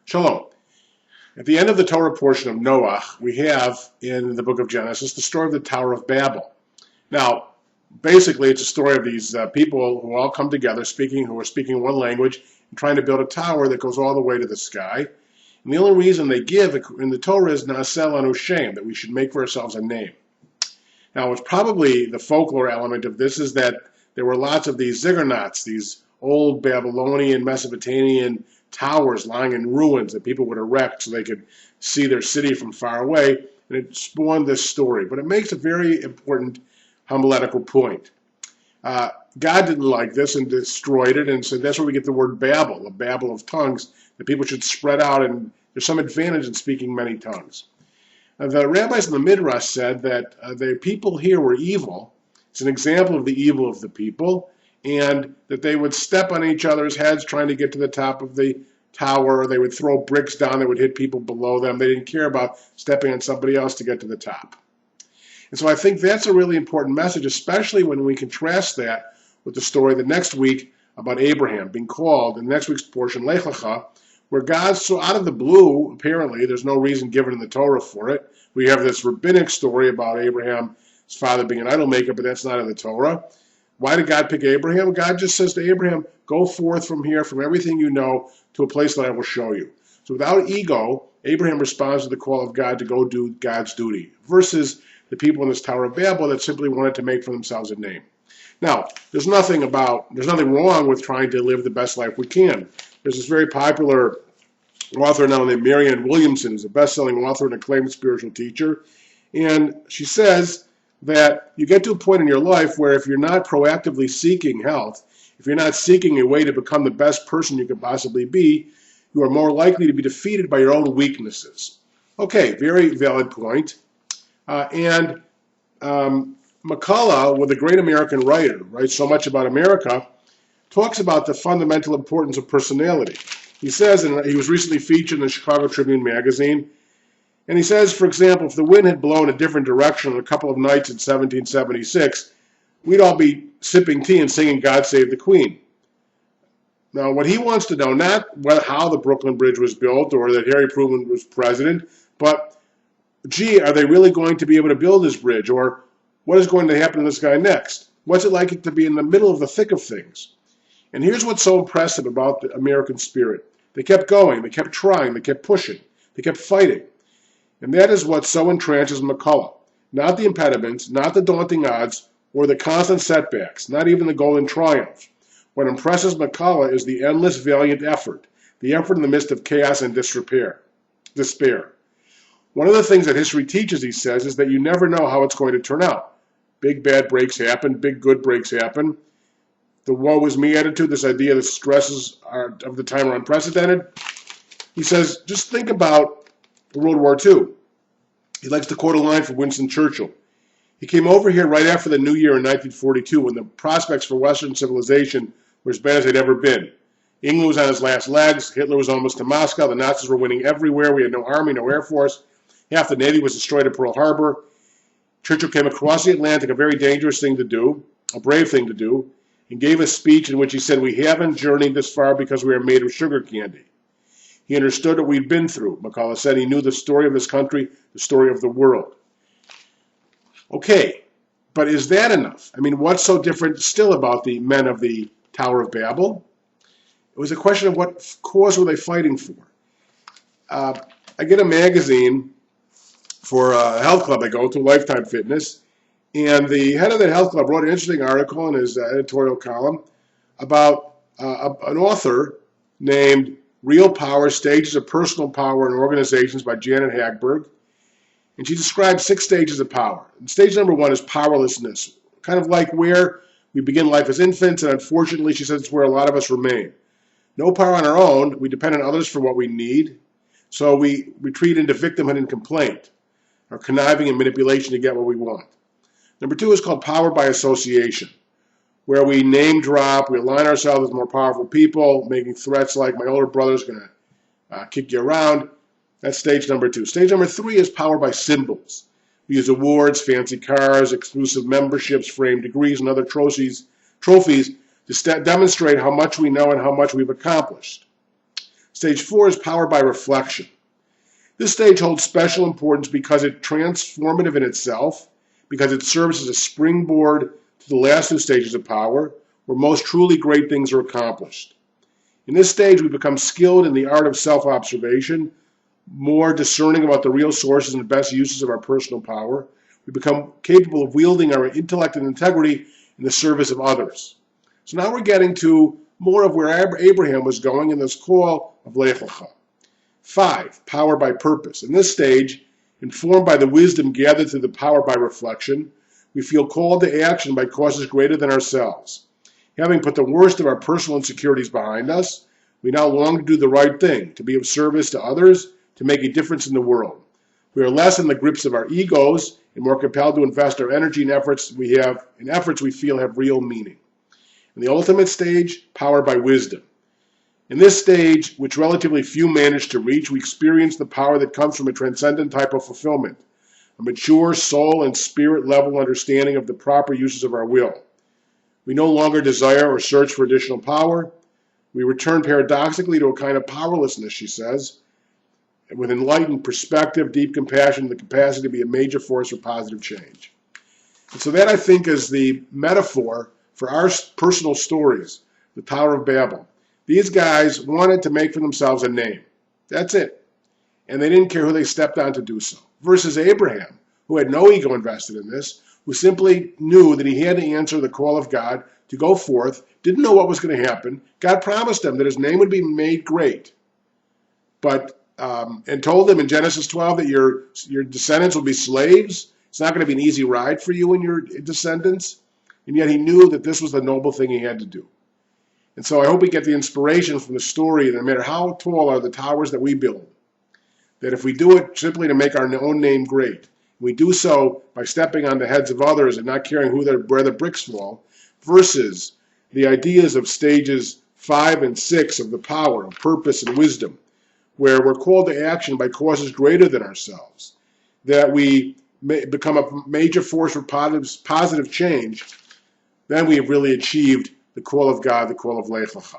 Shalom. At the end of the Torah portion of Noah, we have in the book of Genesis the story of the Tower of Babel. Now, basically, it's a story of these people who all come together, who are speaking one language, and trying to build a tower that goes all the way to the sky. And the only reason they give in the Torah is Na'aseh lanu shem, that we should make for ourselves a name. Now, it's probably the folklore element of this is that there were lots of these ziggurats, these old Babylonian, Mesopotamian towers lying in ruins that people would erect so they could see their city from far away, and it spawned this story. But it makes a very important homiletical point. God didn't like this and destroyed it, and so that's where we get the word Babel, a babel of tongues, that people should spread out, and there's some advantage in speaking many tongues. The rabbis in the Midrash said that the people here were evil. It's an example of the evil of the people, and that they would step on each other's heads trying to get to the top of the tower, or they would throw bricks down that would hit people below them. They didn't care about stepping on somebody else to get to the top. And so I think that's a really important message, especially when we contrast that with the story the next week about Abraham being called, in the next week's portion, Lech, where God, so out of the blue, apparently, there's no reason given in the Torah for it. We have this rabbinic story about Abraham's father being an idol maker, but that's not in the Torah. Why did God pick Abraham? God just says to Abraham, go forth from here, from everything you know, to a place that I will show you. So without ego, Abraham responds to the call of God to go do God's duty, versus the people in this Tower of Babel that simply wanted to make for themselves a name. Now, there's nothing wrong with trying to live the best life we can. There's this very popular author now named Marianne Williamson, who's a best-selling author and acclaimed spiritual teacher, and she says that you get to a point in your life where if you're not proactively seeking health, if you're not seeking a way to become the best person you could possibly be, you are more likely to be defeated by your own weaknesses. Okay, very valid point. McCullough, the great American writer, writes so much about America, talks about the fundamental importance of personality. He says, and he was recently featured in the Chicago Tribune magazine, and he says, for example, if the wind had blown a different direction on a couple of nights in 1776, we'd all be sipping tea and singing God Save the Queen. Now, what he wants to know, not how the Brooklyn Bridge was built or that Harry Truman was president, but, gee, are they really going to be able to build this bridge? Or what is going to happen to this guy next? What's it like to be in the middle of the thick of things? And here's what's so impressive about the American spirit. They kept going, they kept trying, they kept pushing, they kept fighting. And that is what so entrenches McCullough. Not the impediments, not the daunting odds, or the constant setbacks, not even the golden triumph. What impresses McCullough is the endless valiant effort, the effort in the midst of chaos and despair. One of the things that history teaches, he says, is that you never know how it's going to turn out. Big bad breaks happen, big good breaks happen. The woe is me attitude, this idea that stresses of the time are unprecedented. He says, just think about World War II. He likes to quote a line from Winston Churchill. He came over here right after the new year in 1942 when the prospects for Western civilization were as bad as they'd ever been. England was on its last legs. Hitler was almost to Moscow. The Nazis were winning everywhere. We had no army, no air force. Half the Navy was destroyed at Pearl Harbor. Churchill came across the Atlantic, a very dangerous thing to do, a brave thing to do, and gave a speech in which he said, we haven't journeyed this far because we are made of sugar candy. He understood what we'd been through. McCullough said he knew the story of this country, the story of the world. Okay, but is that enough? I mean, what's so different still about the men of the Tower of Babel? It was a question of what cause were they fighting for. I get a magazine for a health club I go to, Lifetime Fitness, and the head of that health club wrote an interesting article in his editorial column about an author named Real Power, Stages of Personal Power in Organizations by Janet Hagberg. And she describes 6 stages of power. And stage number 1 is powerlessness, kind of like where we begin life as infants, and unfortunately, she says it's where a lot of us remain. No power on our own, we depend on others for what we need, so we retreat into victimhood and complaint, or conniving and manipulation to get what we want. Number 2 is called power by association, where we name drop, we align ourselves with more powerful people, making threats like my older brother's going to kick you around. That's stage number 2. Stage number 3 is power by symbols. We use awards, fancy cars, exclusive memberships, framed degrees, and other trophies to demonstrate how much we know and how much we've accomplished. Stage 4 is power by reflection. This stage holds special importance because it's transformative in itself, because it serves as a springboard to the last two stages of power, where most truly great things are accomplished. In this stage, we become skilled in the art of self-observation, more discerning about the real sources and best uses of our personal power. We become capable of wielding our intellect and integrity in the service of others. So now we're getting to more of where Abraham was going in this call of lecha. 5, power by purpose. In this stage, informed by the wisdom gathered through the power by reflection, we feel called to action by causes greater than ourselves. Having put the worst of our personal insecurities behind us, we now long to do the right thing, to be of service to others, to make a difference in the world. We are less in the grips of our egos and more compelled to invest our energy in efforts we feel have real meaning. In the ultimate stage, power by wisdom. In this stage, which relatively few manage to reach, we experience the power that comes from a transcendent type of fulfillment, a mature soul and spirit level understanding of the proper uses of our will. We no longer desire or search for additional power. We return paradoxically to a kind of powerlessness, she says, with enlightened perspective, deep compassion, and the capacity to be a major force for positive change. And so that, I think, is the metaphor for our personal stories, the Tower of Babel. These guys wanted to make for themselves a name. That's it. And they didn't care who they stepped on to do so. Versus Abraham, who had no ego invested in this, who simply knew that he had to answer the call of God to go forth, didn't know what was going to happen. God promised him that his name would be made great, and told him in Genesis 12 that your descendants will be slaves. It's not going to be an easy ride for you and your descendants. And yet he knew that this was the noble thing he had to do. And so I hope we get the inspiration from the story that no matter how tall are the towers that we build, that if we do it simply to make our own name great, we do so by stepping on the heads of others and not caring where the bricks fall, versus the ideas of stages 5 and 6 of the power of purpose and wisdom, where we're called to action by causes greater than ourselves, that we become a major force for positive change, then we have really achieved the call of God, the call of lecha.